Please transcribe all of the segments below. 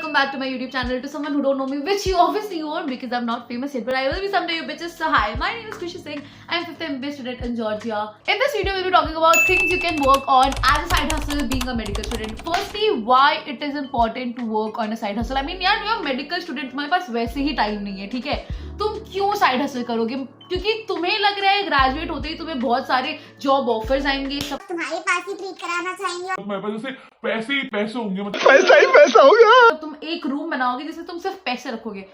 welcome back to my YouTube channel. To someone who don't know me, which you obviously won't because I'm not famous yet, but I will be someday, you bitches. So hi, my name is Khushi Singh. I'm 5th MBA student in Georgia. In this video, we'll be talking about things you can work on as a side hustle being a medical student. Firstly, why it is important to work on a side hustle. I mean, यार you're a medical student, तुम्हारे पास वैसे ही time नहीं है, ठीक है? तुम क्यों side hustle करोगे? क्योंकि तुम्हें लग रहा है ग्रेजुएट होते ही तुम्हें बहुत सारे जॉब ऑफर्स आएंगे, सब तुम्हारे पास ही ट्रीट कराना चाहेंगे और तुम्हारे पास जैसे पैसे ही पैसे होंगे, मतलब पैसा ही पैसा होगा। तुम एक रूम बनाओगे जिसमें तुम सिर्फ पैसे रखोगे।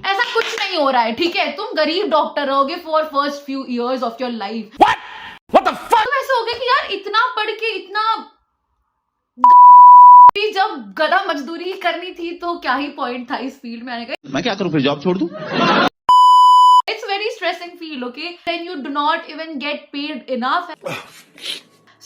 ऐसा कुछ नहीं हो रहा है, ठीक है? तुम गरीब डॉक्टर रहोगे for first few years of your life. What the fuck? तुम ऐसे होगे कि यार इतना पढ़ के इतना जब गधा मजदूरी ही करनी थी तो क्या ही पॉइंट था इस फील्ड में आने का। मैं क्या करूं फिर, जॉब छोड़ दूं? It's very stressing feel, okay? Then you do not even get paid enough.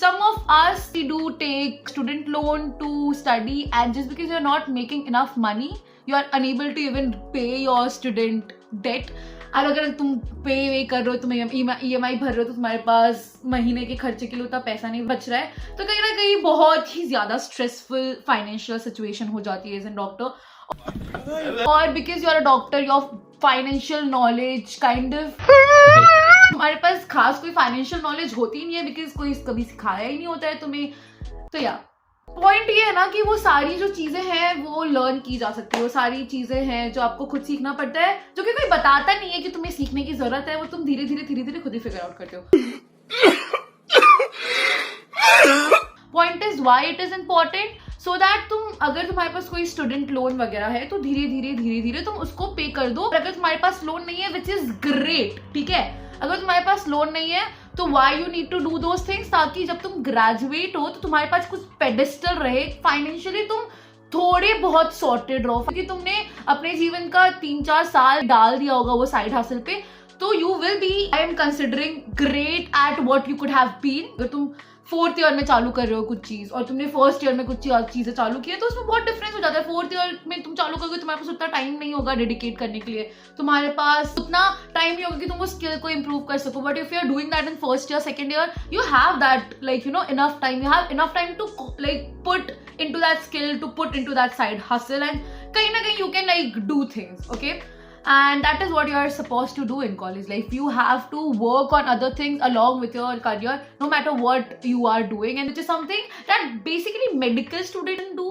Some of us, we do take student loan to study, and just because you're not making enough money, you are unable to even pay your student debt. और अगर तुम पे वे कर रहे हो, तुम EMI भर रहे हो, तो तुम्हारे पास महीने के खर्चे के लिए उतना पैसा नहीं बच रहा है, तो कहीं ना कहीं बहुत ही ज्यादा स्ट्रेसफुल फाइनेंशियल सिचुएशन हो जाती है एज एन डॉक्टर। और because you are a doctor, your financial knowledge kind of हमारे पास खास कोई फाइनेंशियल नॉलेज होती नहीं है बिकॉज कोई कभी सिखाया ही नहीं होता है तुम्हें। तो या पॉइंट ये है ना कि वो सारी जो चीजें हैं वो लर्न की जा सकती है, वो सारी चीजें हैं जो आपको खुद सीखना पड़ता है, जो कि कोई बताता नहीं है कि तुम्हें सीखने की जरूरत है, वो तुम धीरे धीरे खुद ही फिगर आउट करते हो। Point is why it is important, so that तुम अगर तुम्हारे पास कोई स्टूडेंट लोन वगैरह है तो धीरे धीरे तुम उसको पे कर दो। अगर तुम्हारे पास लोन नहीं है, विच इज ग्रेट, ठीक है? अगर तुम्हारे पास लोन नहीं है तो why you need to do those things, ताकि जब तुम ग्रेजुएट हो तो तुम्हारे पास कुछ पेडिस्टल रहे, फाइनेंशियली तुम थोड़े बहुत सॉर्टेड रहो, क्योंकि तुमने अपने जीवन का 3-4 साल डाल दिया होगा वो साइड हासिल पे। तो you will be, I am considering, great at what you could have been. अगर तुम 4th ईयर में चालू कर रहे हो कुछ चीज और तुमने 1st ईयर में कुछ चीजें चालू की है, तो उसमें बहुत डिफरेंस हो जाता है। 4th ईयर में तुम चालू करोगे, तुम्हारे पास उतना टाइम नहीं होगा डेडिकेट करने के लिए, तुम्हारे पास उतना टाइम नहीं होगा कि तुम उस स्किल को इंप्रूव कर सको। But if you are doing that in 1st year 2nd year, you have that like enough time, you have enough time to like put into that skill, to put into that side hustle, and kahin na kahin you can like do things, okay? And that is what you are supposed to do in college life. You have to work on other things along with your career, no matter what you are doing, and which is something that basically medical students do.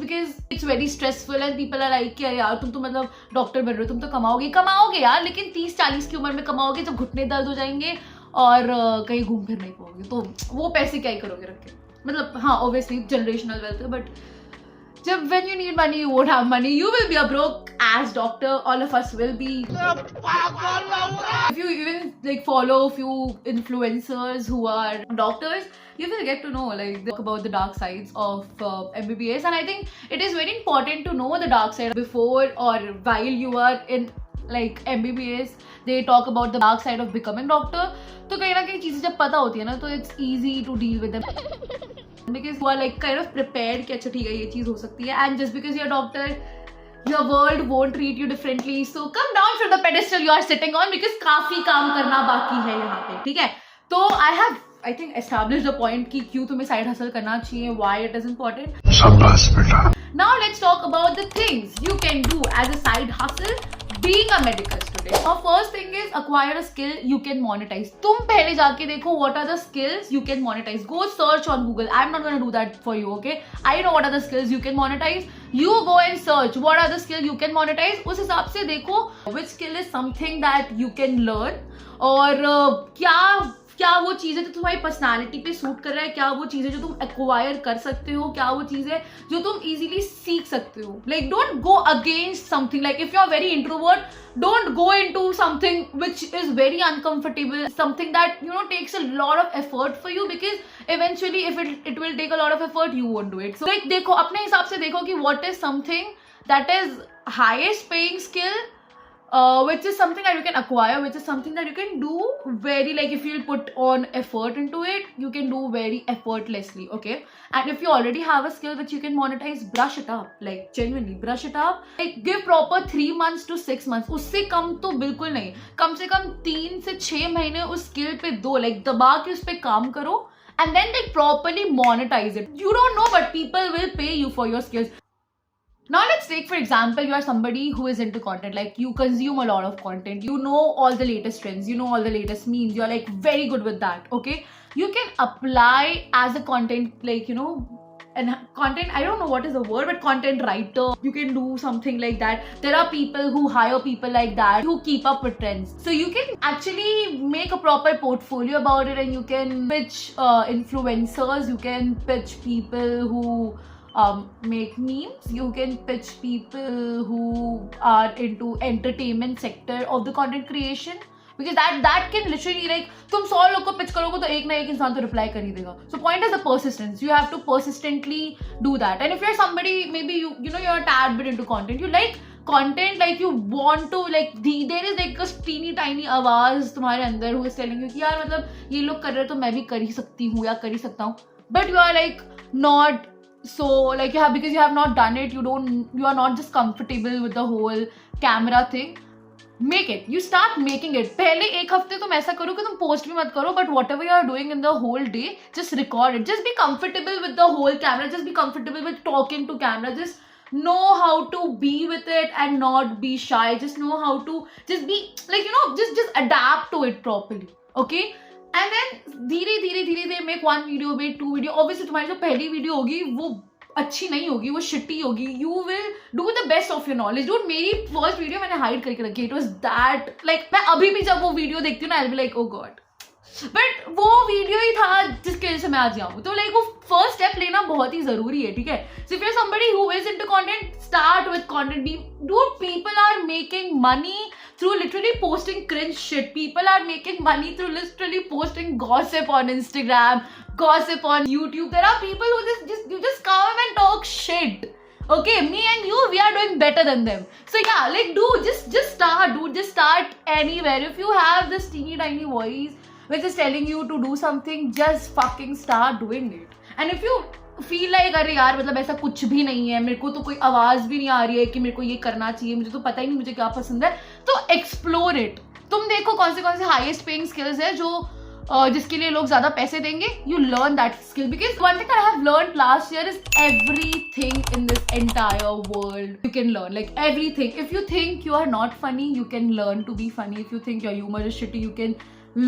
Because it's very stressful and people are like यार तुम तो मतलब doctor बन रहे हो, तुम तो कमाओगे यार, लेकिन 30-40 की उम्र में कमाओगे जब घुटने दर्द हो जाएंगे और कहीं घूम फिर नहीं पाओगे, तो वो पैसे क्या ही करोगे रख के? मतलब हाँ, obviously generational wealth है, but जब when you need money, you won't have money, you will be a broke ass doctor, all of us will be. If you even like follow a few influencers who are doctors, you will get to know like about the dark sides of MBBS, and I think it is very important to know the dark side before or while you are in like MBBS. They talk about the dark side of becoming doctor. तो कहीं ना कहीं चीजें जब पता होती है ना, तो it's easy to deal with them because you are like kind of prepared कि अच्छा ठीक है ये चीज हो सकती है, and just because you're a doctor, your world won't treat you differently. So come down from the pedestal you are sitting on because काफी काम करना बाकी है यहाँ पे, ठीक है? तो I think established the point कि क्यों तुम्हें side hustle करना चाहिए, why it is important. शाबाश बेटा। Now let's talk about the things you can do as a side hustle being a medical student. Now first thing is acquire a skill you can monetize. तुम पहले जाके देखो what are the skills you can monetize. Go search on Google. I'm not going to do that for you, okay? I know what are the skills you can monetize. You go and search what are the skills you can monetize. उस हिसाब से देखो which skill is something that you can learn, और क्या वो चीजें जो तुम्हारी पर्सनालिटी पे सूट कर रहा है, क्या वो चीजें जो तुम एक्वायर कर सकते हो, क्या वो चीजें जो तुम इजीली सीख सकते हो. Like don't go against something. Like if you are very introvert, don't go into something which is very uncomfortable, something that takes a lot of effort for you, because eventually if it will take a lot of effort, you won't do it. So like देखो अपने हिसाब से देखो कि what is something that is highest paying skill, which is something that you can acquire, which is something that you can do very, like if you put on effort into it, you can do very effortlessly, okay? And if you already have a skill which you can monetize, brush it up, like genuinely brush it up. Like give proper 3 months to 6 months, उससे कम तो बिल्कुल नहीं, कम से कम 3 से 6 महीने उस skill पे दो, like दबा के उस पे काम करो, and then like properly monetize it. You don't know, but people will pay you for your skills. Now let's take for example, you are somebody who is into content, like you consume a lot of content, you know all the latest trends, you know all the latest memes, you're like very good with that. Okay, you can apply as a content, like you know, and content, I don't know what is the word, but content writer, you can do something like that. There are people who hire people like that who keep up with trends, so you can actually make a proper portfolio about it, and you can pitch influencers, you can pitch people who make memes, you can pitch people who are into entertainment sector of the content creation, because that can literally, like तुम 100 लोग को pitch करोगे तो एक ना एक इंसान तो reply कर ही देगा. So point is the persistence. You have to persistently do that. And if you're somebody, maybe you know you're a tad bit into content, you like content, like you want to, like there is like a teeny tiny आवाज तुम्हारे अंदर who is telling you कि यार मतलब ये लोग कर रहे तो मैं भी कर ही सकती हूँ या कर ही सकता हूँ, but you are like not. So like because you have not done it, you are not just comfortable with the whole camera thing. Make it. You start making it. पहले एक हफ्ते तुम ऐसा करो कि तुम post भी मत करो, but whatever you are doing in the whole day, just record it. Just be comfortable with the whole camera. Just be comfortable with talking to camera. Just know how to be with it and not be shy. Just know how to just be like, you know, just adapt to it properly. Okay? And then धीरे धीरे make one video, make two video. Obviously तुम्हारी जो पहली video होगी वो अच्छी नहीं होगी, वो shitty होगी. You will do the best of your knowledge. Dude, मेरी first video मैंने hide करके रखी. It was that, like मैं अभी भी जब वो video देखती हूँ ना, I'll be like, oh god. But वो वीडियो ही था जिसकी वजह से मैं आज यहाँ हूँ. तो लाइक वो फर्स्ट स्टेप लेना बहुत ही जरूरी है. ठीक है, so if you are somebody who is into content, start with content. Dude, people are making money through literally posting cringe shit. People are making money through literally posting gossip on Instagram, gossip on YouTube. There are people who just come and talk shit. Okay, me and you, we are doing better than them. So yeah, like dude, just start, dude. Just start anywhere. If you have this teeny tiny voice which is telling you to do something, just fucking start doing it. And if you feel like अरे यार मतलब ऐसा कुछ भी नहीं है, मेरे को तो कोई आवाज भी नहीं आ रही है कि मेरे को ये करना चाहिए, मुझे तो पता ही नहीं मुझे क्या पसंद है, तो एक्सप्लोर इट. तुम देखो कौन से हाईएस्ट पेइंग स्किल्स है जो जिसके लिए लोग ज्यादा पैसे देंगे. You learn that skill, because one thing I have learned last year is everything in this entire world you can learn, like everything. If you think you are not funny, you can learn to be funny. If you think your humor is shitty, you can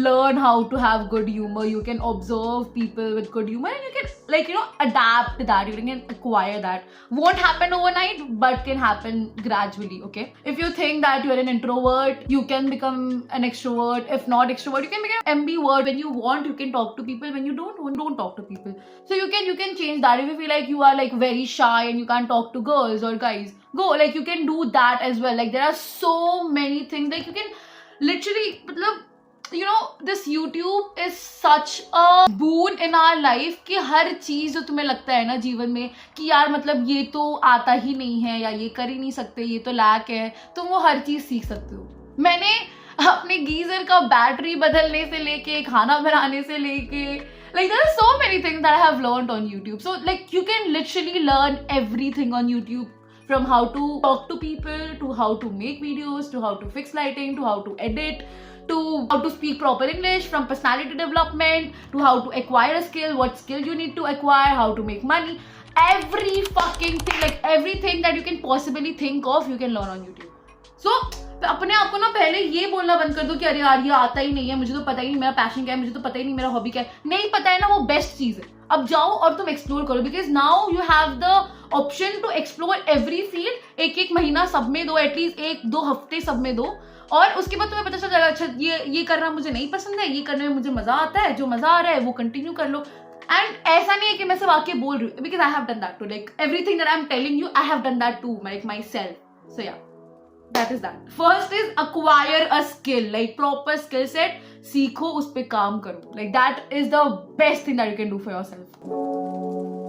learn how to have good humor. You can observe people with good humor and you can, like, you know, adapt that. You can acquire that. Won't happen overnight, but can happen gradually. Okay, if you think that you're an introvert, you can become an extrovert. If not extrovert, you can become ambivert. When you want, you can talk to people. When you don't talk to people. So you can change that. If you feel like you are like very shy and you can't talk to girls or guys, go, like, you can do that as well. Like, there are so many things, like, you can literally, you know, this YouTube is such a boon in our life कि हर चीज जो तुम्हें लगता है ना जीवन में कि यार मतलब ये तो आता ही नहीं है या ये कर ही नहीं सकते, ये तो लैक है, तुम वो हर चीज सीख सकते हो. मैंने अपने गीजर का बैटरी बदलने से लेके खाना बनाने से लेके, like there are so many things that I have learned on YouTube. So like you can literally learn everything on YouTube, from how to talk to people, to how to make videos, to how to fix lighting, to how to edit, to how to speak proper English, from personality development, to how to acquire a skill, what skill you need to acquire, how to make money. Every fucking thing, like everything that you can possibly think of, you can learn on YouTube. So अपने आप को ना पहले ये बोलना बंद कर दो कि अरे यार ये आता ही नहीं है, मुझे तो पता ही नहीं मेरा पैशन क्या है, मुझे तो पता ही नहीं मेरा हॉबी क्या है. नहीं पता है ना, वो बेस्ट चीज है. अब जाओ और तुम एक्सप्लोर करो, because now you have the option to explore every field. एक महीना सब में दो, एटलीस्ट 1-2 हफ्ते सब में दो, और उसके बाद तुम्हें पता चल जाएगा अच्छा ये करना मुझे नहीं पसंद है, ये करने में मुझे मजा आता है, जो मजा आ रहा है वो कंटिन्यू कर लो. एंड ऐसा नहीं है कि मैं सिर्फ आके बोल रही हूँ, because I have done that too, like everything that I am telling you I have done that too, like myself. So ya, that is that. First is acquire a skill, like proper skill set. सीखो, उस पे काम करो. Like that is the best thing that you can do for yourself.